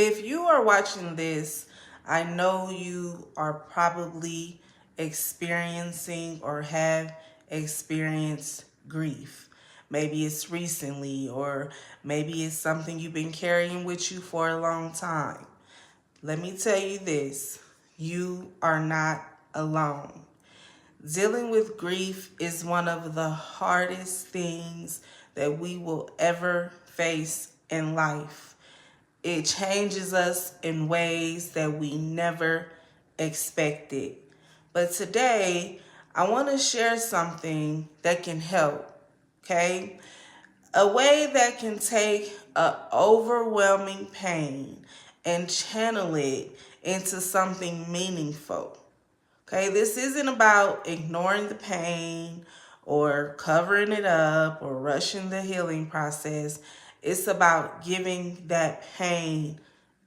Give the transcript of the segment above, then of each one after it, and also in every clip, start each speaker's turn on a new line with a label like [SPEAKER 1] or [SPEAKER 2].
[SPEAKER 1] If you are watching this, I know you are probably experiencing or have experienced grief. Maybe it's recently, or maybe it's something you've been carrying with you for a long time. Let me tell you this, you are not alone. Dealing with grief is one of the hardest things that we will ever face in life. It changes us in ways that we never expected. But today, I want to share something that can help, okay? A way that can take an overwhelming pain and channel it into something meaningful. Okay, this isn't about ignoring the pain or covering it up or rushing the healing process. It's about giving that pain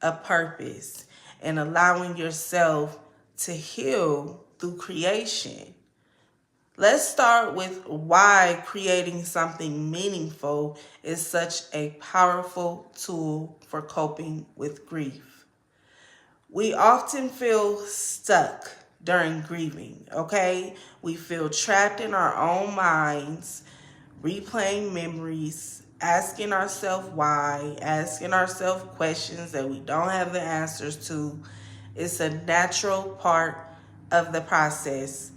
[SPEAKER 1] a purpose and allowing yourself to heal through creation. Let's start with why creating something meaningful is such a powerful tool for coping with grief. We often feel stuck during grieving, okay? We feel trapped in our own minds, replaying memories, asking ourselves why, asking ourselves questions that we don't have the answers to. It's a natural part of the process,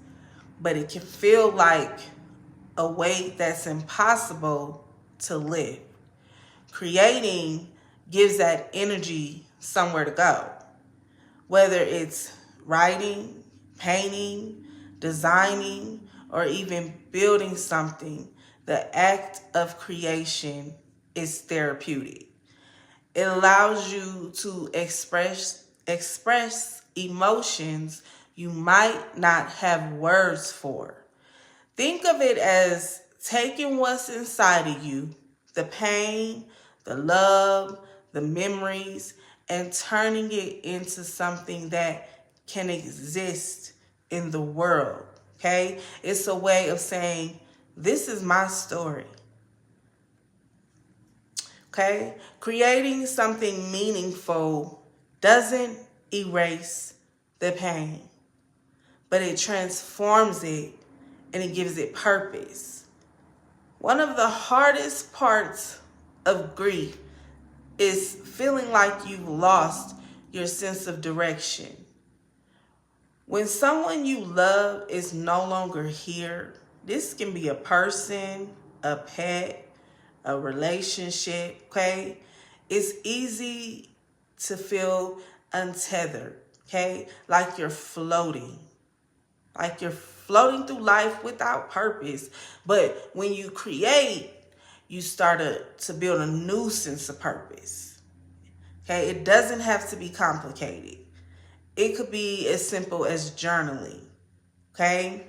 [SPEAKER 1] but it can feel like a weight that's impossible to lift. Creating gives that energy somewhere to go. Whether it's writing, painting, designing, or even building something, the act of creation is therapeutic. It allows you to express emotions you might not have words for. Think of it as taking what's inside of you, the pain, the love, the memories, and turning it into something that can exist in the world, okay? It's a way of saying, this is my story, okay? Creating something meaningful doesn't erase the pain, but it transforms it and it gives it purpose. One of the hardest parts of grief is feeling like you've lost your sense of direction. When someone you love is no longer here, this can be a person, a pet, a relationship, okay? It's easy to feel untethered, okay? Like you're floating through life without purpose. But when you create, you start to build a new sense of purpose. Okay, it doesn't have to be complicated. It could be as simple as journaling. Okay,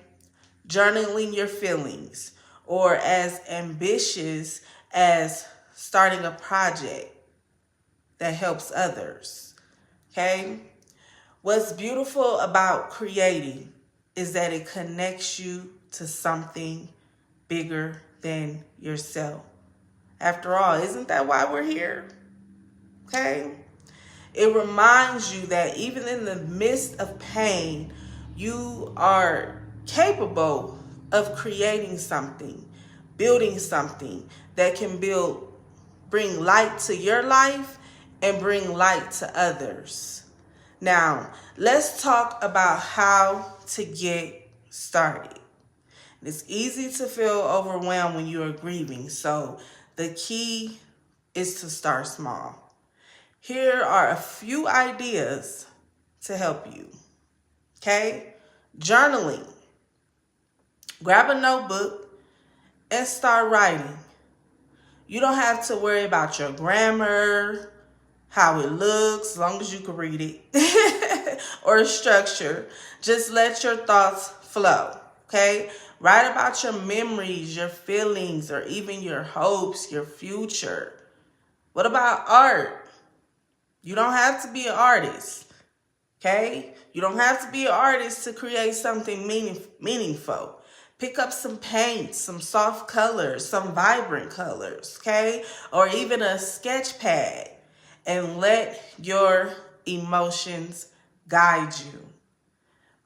[SPEAKER 1] journaling your feelings, or as ambitious as starting a project that helps others. Okay, what's beautiful about creating is that it connects you to something bigger than yourself. After all, isn't that why we're here? Okay? It reminds you that even in the midst of pain, you are capable of creating something, building something that can bring light to your life and bring light to others. Now, let's talk about how to get started. It's easy to feel overwhelmed when you are grieving, so the key is to start small. Here are a few ideas to help you. Okay? Journaling. Grab a notebook and start writing. You don't have to worry about your grammar, how it looks, as long as you can read it, or structure. Just let your thoughts flow, okay? Write about your memories, your feelings, or even your hopes, your future. What about art? You don't have to be an artist, okay? You don't have to be an artist to create something meaningful. Pick up some paint, some soft colors, some vibrant colors, okay? Or even a sketch pad, and let your emotions guide you.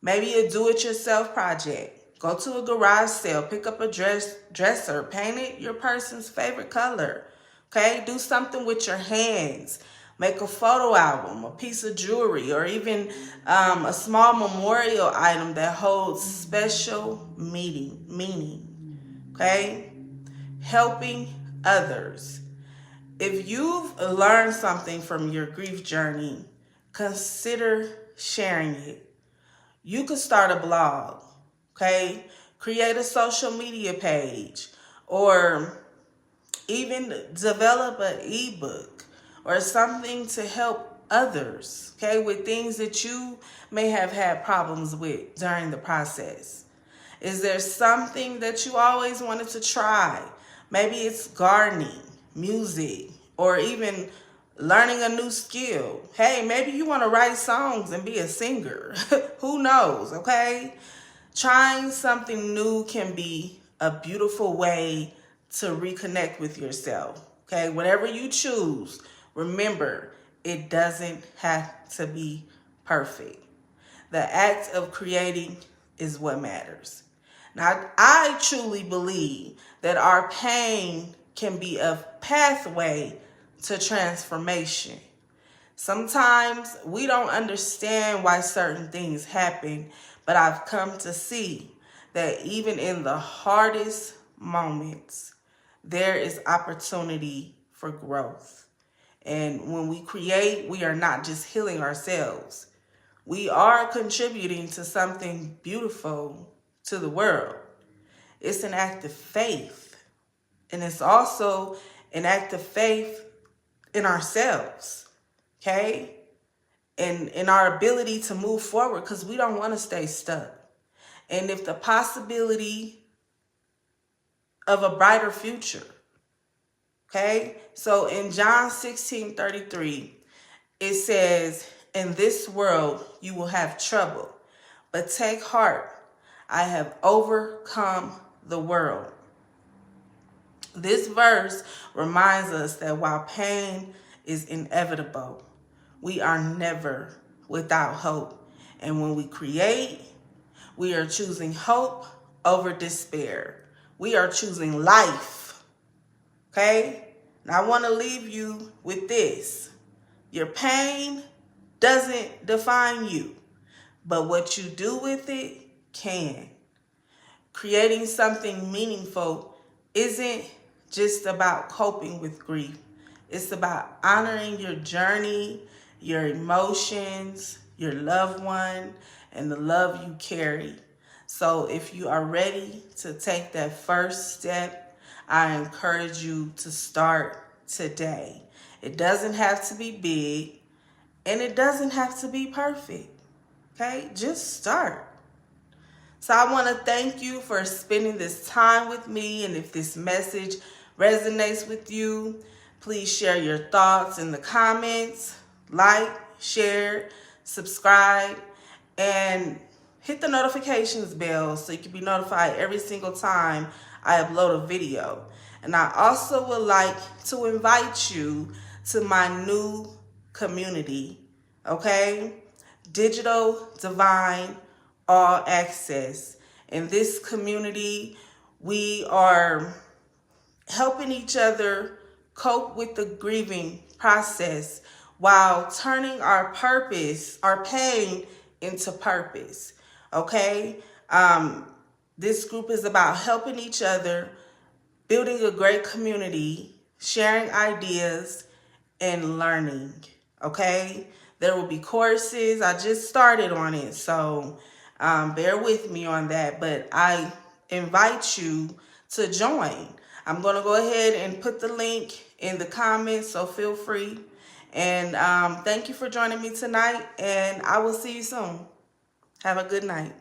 [SPEAKER 1] Maybe a do-it-yourself project. Go to a garage sale, pick up a dresser, paint it your person's favorite color. Okay, do something with your hands. Make a photo album, a piece of jewelry, or even a small memorial item that holds special meaning. Okay, helping others. If you've learned something from your grief journey, consider sharing it. You could start a blog, okay? Create a social media page, or even develop an ebook or something to help others, okay, with things that you may have had problems with during the process. Is there something that you always wanted to try? Maybe it's gardening, music, or even learning a new skill. Hey, maybe you want to write songs and be a singer. Who knows, okay? Trying something new can be a beautiful way to reconnect with yourself, okay? Whatever you choose, remember, it doesn't have to be perfect. The act of creating is what matters. Now, I truly believe that our pain can be a pathway to transformation. Sometimes we don't understand why certain things happen, but I've come to see that even in the hardest moments, there is opportunity for growth. And when we create, we are not just healing ourselves. We are contributing to something beautiful to the world. It's an act of faith. And it's also an act of faith in ourselves, okay? And in our ability to move forward, because we don't want to stay stuck. And if the possibility of a brighter future, okay? So in John 16:33, it says, in this world you will have trouble, but take heart, I have overcome the world. This verse reminds us that while pain is inevitable, we are never without hope. And when we create, we are choosing hope over despair. We are choosing life. Okay? Now I want to leave you with this. Your pain doesn't define you, but what you do with it can. Creating something meaningful isn't just about coping with grief. It's about honoring your journey, your emotions, your loved one, and the love you carry. So if you are ready to take that first step, I encourage you to start today. It doesn't have to be big, and it doesn't have to be perfect. Okay? Just start. So I want to thank you for spending this time with me. And if this message resonates with you, please share your thoughts in the comments, like, share, subscribe, and hit the notifications bell so you can be notified every single time I upload a video. And I also would like to invite you to my new community, okay? Digital Divine All Access. In this community, we are helping each other cope with the grieving process while turning our purpose, our pain, into purpose. Okay? This group is about helping each other, building a great community, sharing ideas, and learning. Okay? There will be courses. I just started on it, so bear with me on that. But I invite you to join. I'm going to go ahead and put the link in the comments, so feel free. And thank you for joining me tonight, and I will see you soon. Have a good night.